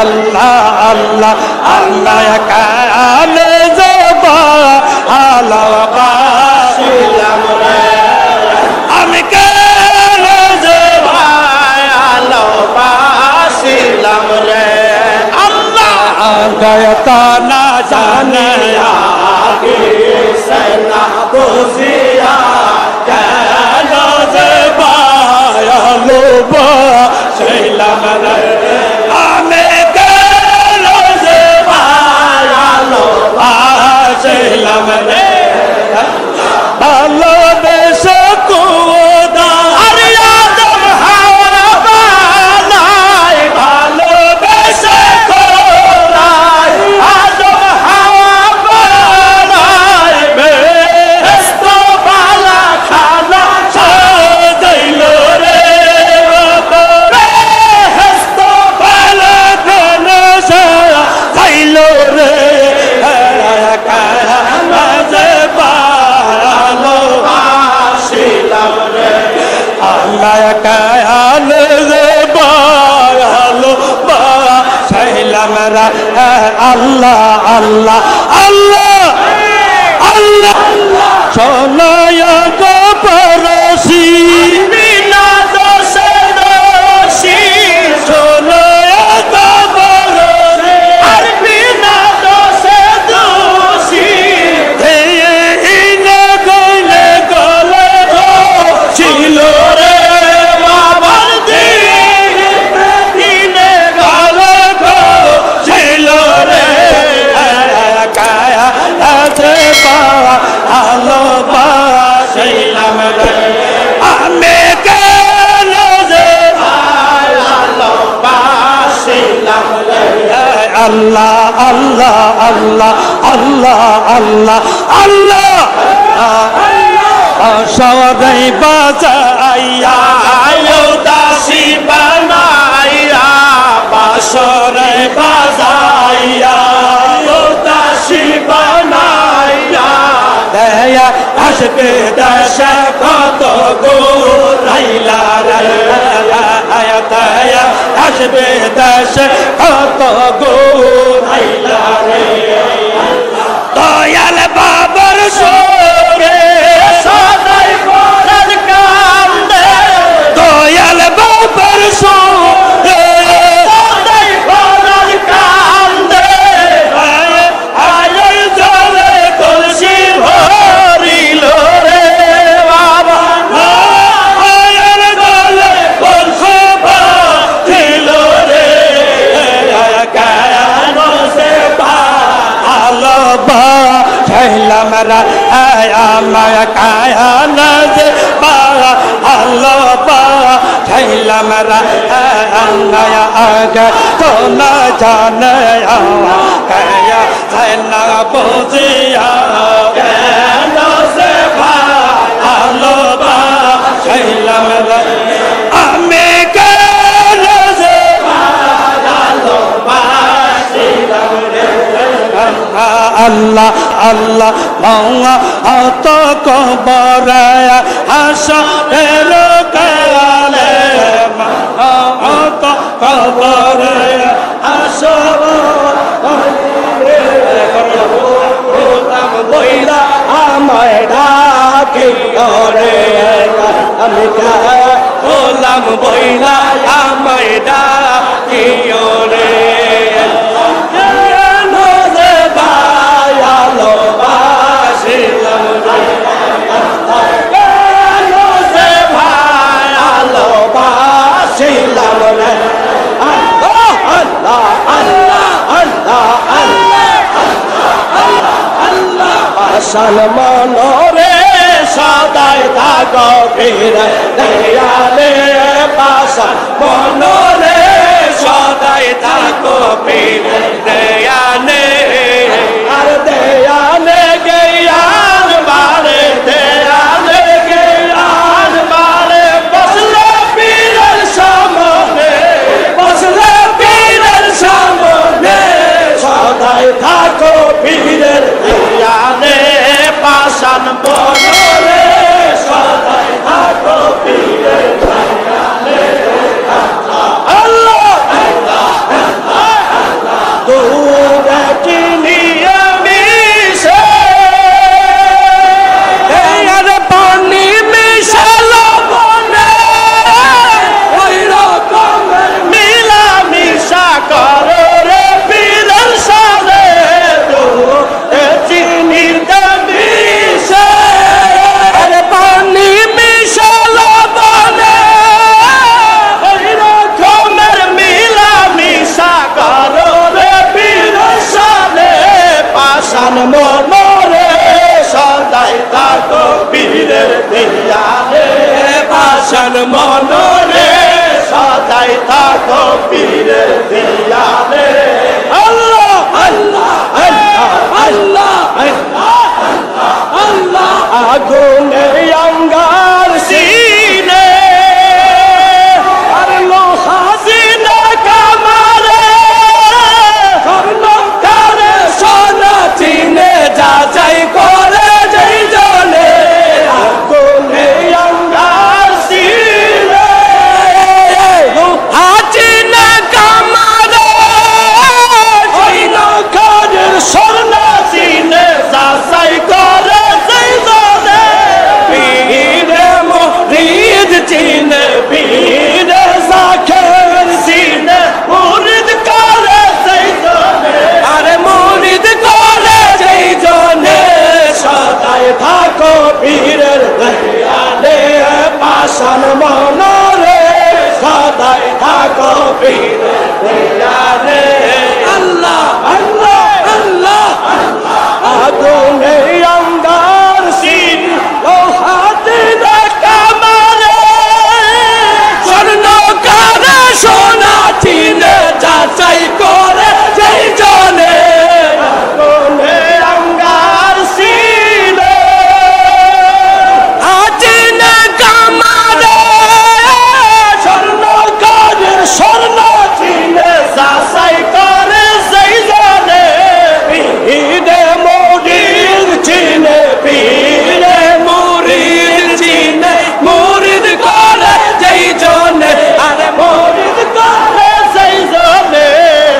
আল্লাহ আল্লাহ আল্লাহ কানে জবা ভালোবাসিলাম রে আমি কানে জবা ভালোবাসিলাম রে আল্লাহ গায়তা না জানে আগে সেনা বুঝিয়া কেন জবা ভালোবাসিলাম রে আমি কেন জবা ভালোবাসিলাম রে ভালোবেসে খোদা আরে আদম হাওয়া বানায় ভালোবেসে খোদা আদম হাওয়া বানায় বেহেশত বালা খানা সাজাইল রে বেহেশত বালা খানা সাজাইল রে আল্লাহ কায়ালে বায়ালো বাসাইলাম রা আল্লাহ আল্লাহ আল্লাহ আল্লাহ সোনায় গো পরশি বিনা দোষে দোষী সোনায় গো পরশি আর বিনা দোষে দোষী ইনে গলে গলে ছিল রে বাবার দিনে গলে ছিল রে কায়া আছে বাবা ভালোবাসিলাম রে আমি কেন যে ভালোবাসিলাম রে আল্লাহ আল্লাহ আল্লাহ আল্লাহ আল্লাহ আল্লাহ সবাই বাজাইয়া দাসী বানাইয়া বাসরে বাজাইয়া দাসী বানাইয়া দেয়া আসবে দেশে কত গোরাইলা দেয়া আসবে দেশে কত গোরাইলা রে দয়াল বাবার সোরে সদাই পরার কান্দে দয়াল বাবার সোরে সদাই পরার কান্দে আয় জলে কলসি ভরিল রে বাবা আয় জলে কলসি ভরিল রে কেন সে ভালোবাসিলাম রে আমার কায়ান যে ভালোবাসিলাম রে আগে তো না জানে কায়া না বুঝিয়া কেন সে ভালোবাসিলাম রে আমি কেন যে ভালোবাসিলাম রে আল্লাহ আল্লাহ মাওয়া আত কবরে হাসরের কালে আত কবরে হাসর বইলা আমায় ডাকে রে আমি গোলাম বইলা আমায় ডাকে রে মনরে সদাই থাকো ফিরে দেয়ালে পাশা মনরে সদাই থাকো ফিরে দেয়ালে আর দেয়ালে গেয়ান বারে দেয়ালে গেয়ান বারে বসলে পীরের সামনে বসলে পীরের সামনে সদাই থাকো ফিরের দেয়ালে পাশান মনরে সদাই থাকো ফিরে দেয়ালে থাকো পীরের দেয়ালে আল্লাহ আল্লাহ আল্লাহ আল্লাহ আল্লাহ আগুনে অঙ্গার সিনে আর লোহা সিনা কামারে স্বর্ণকারে সোনা চিনে যাচাই করে যেই জনে আগুনে অঙ্গার সিনে লোহা চিনা কামারে স্বর্ণকারে সোনা চিনে যাচাই করে যেই জনে পীরে মুরিদ চিনে পীরে জাকের চিনে মুরিদ করে যেই জনে আরে মুরিদ করে যেই জনে সদাই থাকো পীরের দেয়ালে পাষাণ মনরে সদাই থাকো পীরের দেয়ালে আল্লাহ আল্লাহ আল্লাহ আগুনে অঙ্গার সিন লোহাতে কামারে স্বর্ণকারে সোনা চিনে যাচাই করে যেই জনে আগুনে অঙ্গার সিনে আচিনে কামারে স্বর্ণকারে স্বর্ণ চিনে যাচাই করে যেই জনে পীরে মুরিদ চিনে পীরে মুরিদ চিনে মুরিদ করে যেই জনে আরে মুরিদ করে যেই জনে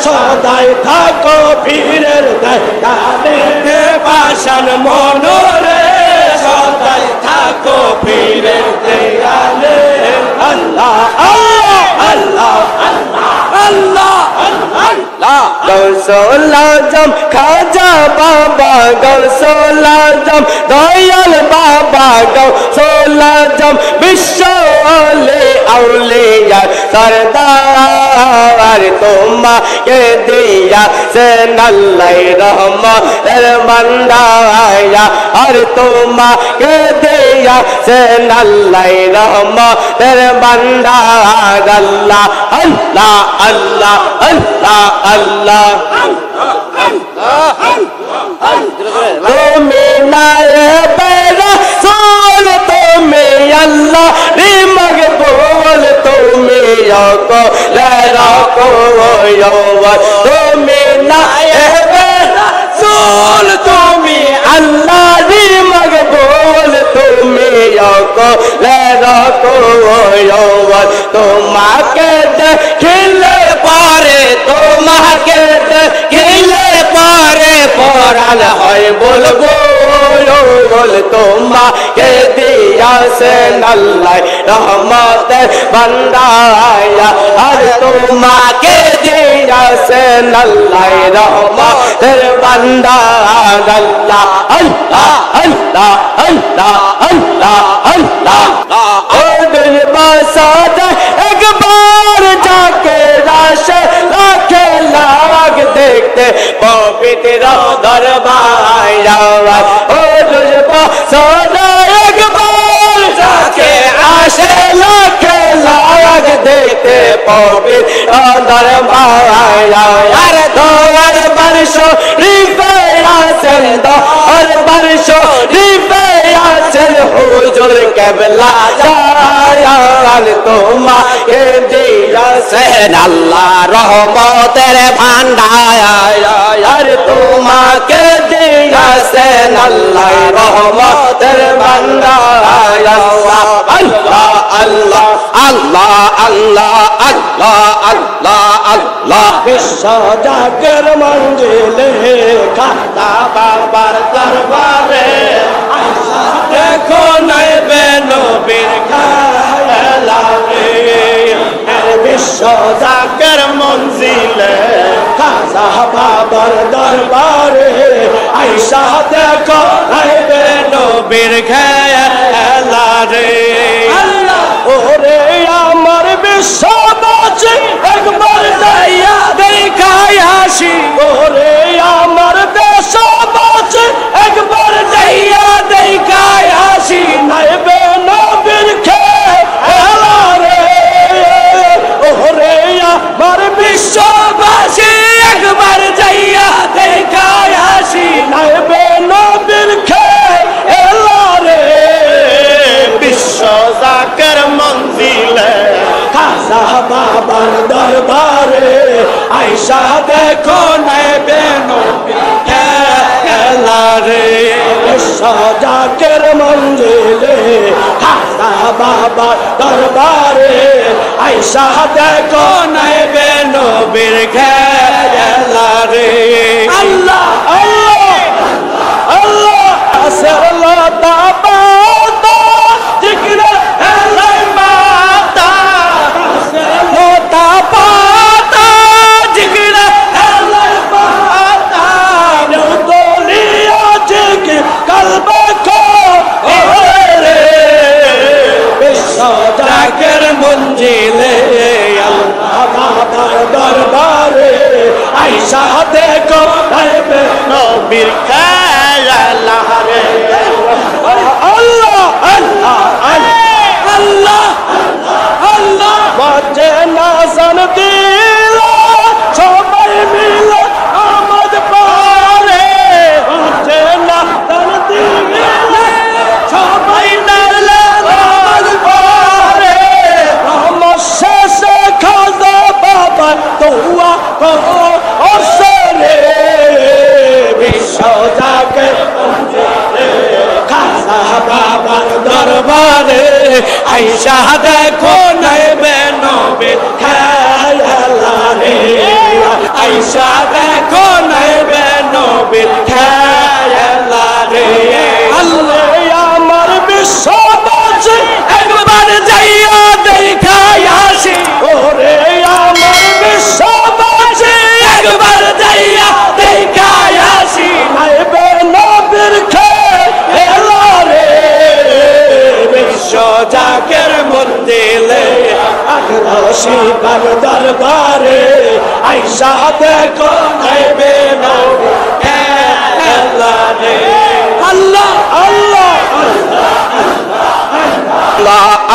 সদাই থাকো পীরের দেয়ালে পাষাণ মনরে সদাই থাকো পীরের দেয়ালে আল্লাহ আল্লাহ আল্লাহ আল্লাহ আল্লাহ গৌসুল আজম খাজা বাবা গৌসুল আজম দয়াল বাবা গৌসুল আজম বিশ্ব আউলিয়া সরদার তোমাকে দিয়া সে আল্লাহ রহমতের বান্দায়া আর তোমাকে দিয়া সে আল্লাহ রহমতের বান্দা আল্লাহ আল্লাহ আল্লাহ আল্লাহ আল্লাহ তুমি নায়েবে রাসূল তুমি আল্লাহ রে মকবুল তুমি তুমি নায়েবে রাসূল তুমি আল্লাহ রে মকবুল তুমি তোমাকে দেখিলে পারে তোমাকে দেখিলে পারে পরাণ হয় বলবো বল তোমাকে দিয়াছেন আল্লাহ রহমতের বান্দায়া আর তোমাকে দিয়াছেন আল্লাহ রহমতের বান্দা আল্লাহ আল্লাহ আল্লাহ আল্লাহ আল্লাহ আল্লাহ ও দিল বাসাদ একবার যাকে রাশে রাখে লাগ দেখতে পবিত্র দরবার ও দিল বাসাদ একবার যাকে আসে লাখে লাগ দেখতে পবিত্র দরবার আর দোয়ার বর্ষ রিফে আসেন দোয়ার বর্ষ রিফে আসেন হুজুর কেবলা জায়াল তোমাকে দিয়াছেন আল্লাহ রহমতের ভান্ডার তোমাকে দিয়াছেন আল্লাহ রহমতের ভান্ডার আল্লাহ আল্লাহ আল্লাহ আল্লাহ আল্লাহ আল্লাহ আল্লাহ বিশ্ব জাগর মঞ্জিলে খাতা বাবার দরবারে দেখো নাইবে নবীর খেলা রে বিশ্ব জাগর মঞ্জিলে খাতা বাবার দরবারে আইসা দেখো নাইবে নবীর খেলা রে ওরে আমার বিশ্ববাসী একবার যাইয়া দেখায় আসি ওরে আমার দেশবাসী একবার যাইয়া দেখায় আসি নাইবে নবীর খেলা রে ওরে আইসা দেখো নেবে নবী খেলা রে সাজাকের মঞ্জিলে খাজা বাবা দরবারে আইসা দেখো নেবে নবীর খেলা রে আল্লাহ আল্লাহ আল্লাহ আসরলতা বাতা জিকির হেলাই মাতা আসরলতা বাতা জিকির হেলাই মাতা নদলিয়া জিকির কলবে কো রে বিশ্বজাকের মঞ্জিলে আল্লাহ বাবার দরবারে আইসা দেখো নেবে নবীর খেলা রে আল্লাহ আল্লাহ আল্লাহ আল্লাহ বাজে নাজন দিল সবাই মিলে আমদ পারে বাজে নাজন দিল সবাই মিলে আমদ পারে আমার শেষে খাজা বাবা দোয়া করো ওসরে বিশ্বজাকে খাজা বাবার দরবারে আইসা দেখো নেবে নবী খেলা রে আইসা দেখো নেবে নবী খেলা রে আল্লাহ আমার বিশ্ববাসী একবার যাইয়া দেখাই আসি ওরে আমার বিশ্ববাসী একবার যাইয়া দেখাই আসি নেবে নবীর খেলা রে বিশ্বজাকের মঞ্জিলে আগ্রসী বার দরবারে আইসা দেখো নেবে নবী খেলা রে আল্লাহ আল্লাহ আল্লাহ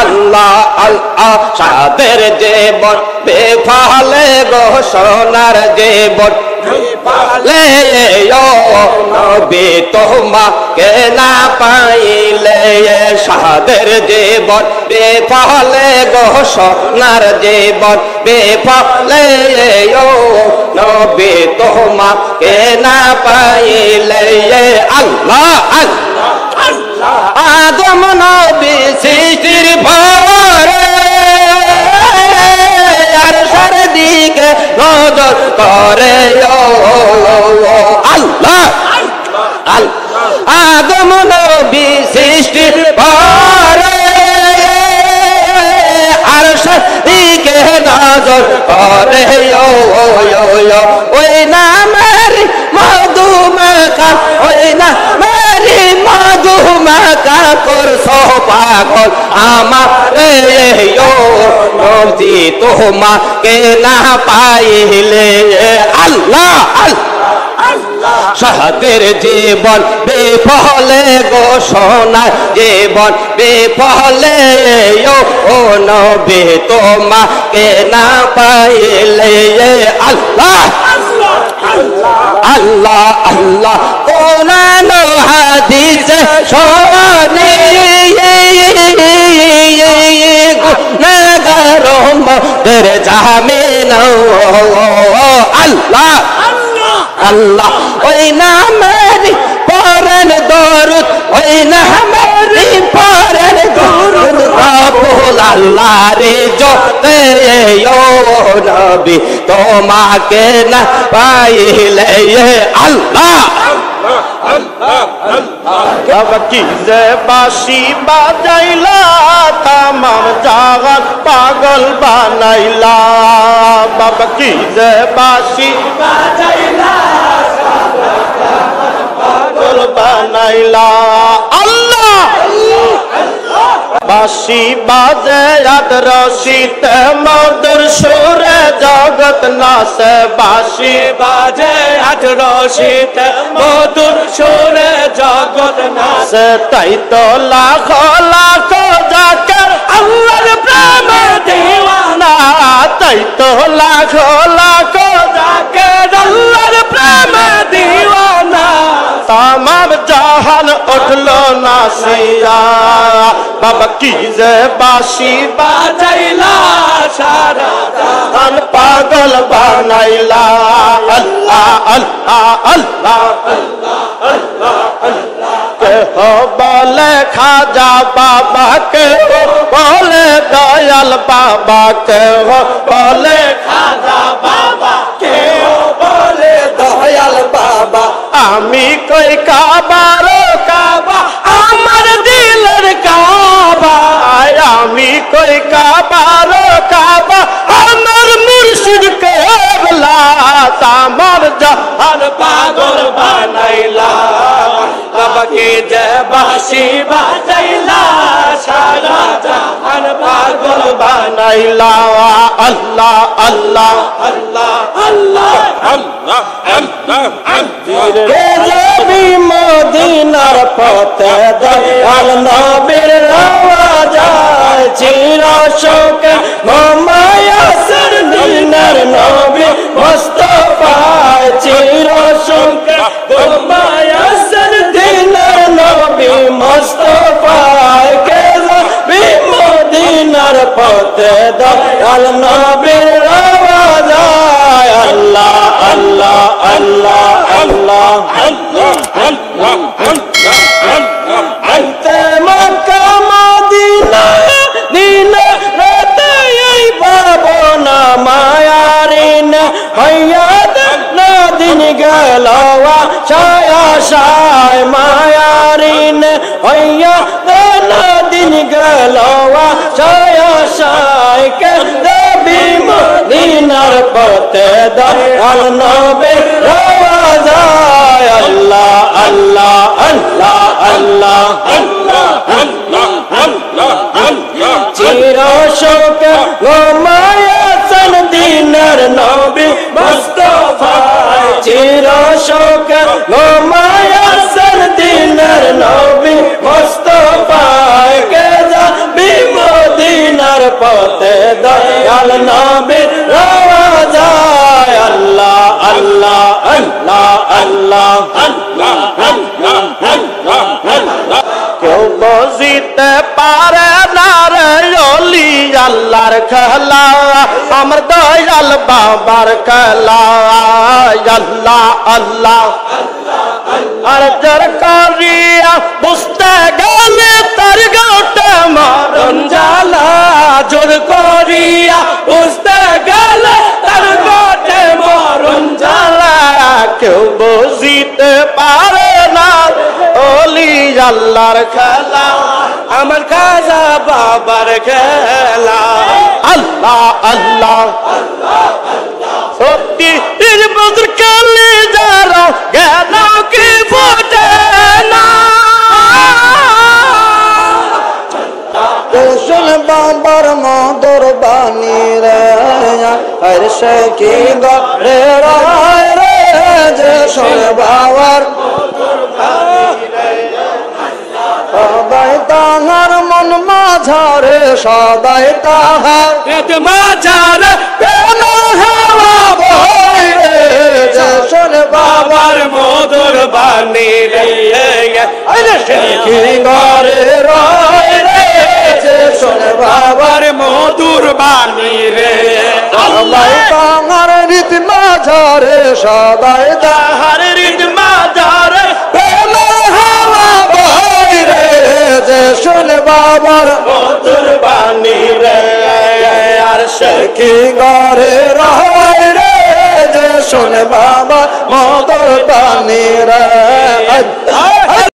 আল্লাহ আল্লাহ সাদের জীবন বেফালে গো সোনার জীবন বেফালে ও নবী তোমাকে না পাইলে সাদের জীবন বেফালে গো সোনার জীবন বেফালে ও নবী তোমাকে না পাইলে আল্লাহ আল্লাহ আদম নবী সৃষ্টির ভরে আর সারদিকে নজর করে আল্লাহ আল্লাহ আদম নবী সৃষ্টির ভরে আর সারদিকে নজর করে ওই নামের মধুমাখা ওই নামের মধুমাখা করছো পাগল আমার নবী তোমাকে না পাইলে আল্লাহ আল্লাহ সাদের জীবন বেফলে গো সোনা জীবন বেফলে ও নবী তোমাকে না পাইলে আল্লাহ আল্লাহ আল্লাহ কোরআন হাদিস শোনে গুনাহগার উম্মতের জামিন আল্লাহ আল্লাহ ওই নামের পরেন দরুদ ওই নামের পরেন দরুদ রাব্বুল আল্লাহ রে জতে ও নবী তোমাকে না পাইলে আল্লাহ বাবা কি যে বাঁশি বাজাইলা তামাম জাগাত পাগল বানাইলা বাবা কি যে বাঁশি বাজাইলা পাগল বানাইলা আল্লাহ বাঁশি বাজে রশিতে মধুর সুরে জগৎ নাচে বাঁশি বাজে রশিতে মধুর সুরে জগৎ নাচে তাই তো লাখ লাখ জাকের আল্লাহর প্রেমে দিওয়ানা তাই তো লাখ লাখ জাকের আল্লাহর প্রেমে দিওয়ানা तमाम जहान उठलो नासिया बाबा की जे बाशी बाजैला सारा जहान पागल बनाइला আল্লাহ আল্লাহ কেহ বলে খাজা বাবা, কেহ বলে দয়াল বাবা, কেহ বলে খাজা বাবা, কেহ বলে দয়াল বাবা। আমি কই কাবার কাবা, আমার দিলের কাবা। আমি কই কাবার কাবা, আমার মুর্শিদ কেবলা। আমার জাহান পাগল বানাইলা, বাবাকে যে বাঁশি বাজাইলা, সারা জাহান পাগল বানাইলা। আল্লাহ আল্লাহ আল্লাহ আল্লাহ আল্লাহ আল্লাহ কে যাবি মদিনার পথে, দয়াল নবীর রওয়া যায়। চির শোকে মোমায়াসের দিনের নবী মুস্তাফায়, চির শোকে মোমায়াসের দিনের নবী মুস্তাফায়। কে যাবি মদিনার পথে, দয়াল নবীর রওয়া যায়। আল্লাহ আল্লাহ আল্লাহ আল্লাহ আল্লাহ আল্লাহ আল্লাহ আনতে মক্কা মদিনা, দিন রাতে এই পাবনা মায়ারিন হইয়া না দিন গেল ছায়া সায়। মায়ারিন হইয়া না দিন গেল ছায়া সায়। কে দেবী মদিনার পথে, দয়াল নবীর রওয়া যায়। আল্লাহ আল্লাহ আল্লাহ আল্লাহ আল্লাহ আল্লাহ আল্লাহ আল্লাহ চির শোকে গোমায়াসের দিনের নবী মুস্তাফায়। চির শোকে গোমায়াসের দিনের নবী মুস্তাফায়। কে যাবি মদিনার পথে, দয়াল নবীর রওয়া যায়। আল্লাহ আল্লাহ আল্লাহ আল্লাহ আল্লাহ আল্লাহ আল্লাহ আল্লাহ কেউ বুঝিতে পারে না রে ওলি আল্লাহর খেলা, আমার দয়াল বাবার খেলা। আল্লাহ আল্লাহ আর যার করিয়া বুঝতে গেলে তার গোটে মরণ জ্বালা। জোর করিয়া বুঝতে গেলে তার গোটে মরণ জ্বালা। কেউ বুঝিতে পারে না ওলি আল্লাহর খেলা, আমার খাজা বাবার খেলা। আল্লাহ আল্লাহ সত্যি বদর কালে যারা গেল কি ফোটে না। রসুল বাবার মধুর বাণী রে, আর সে কি গরে রায় রে, যে শোন বাবার সদাই তাহার মন মাঝারে, সদাই তাহার মাঝারে কেন হাওয়া বয় রে, যে শোন বাবার মধুর বাণী রে। সে কি গরে রায় রে, যে শোন বাবার মধুর বাণী রে। সদাই তাহার রীতি মাঝারে, সদাই তাহার হৃদ মাঝারে প্রেম হাওয়া বয় রে, যে শোন বাবার মধুর বাণী রে। আর সে কি গরে রায় রে, যে শোন বাবা মধুর বাণী রে।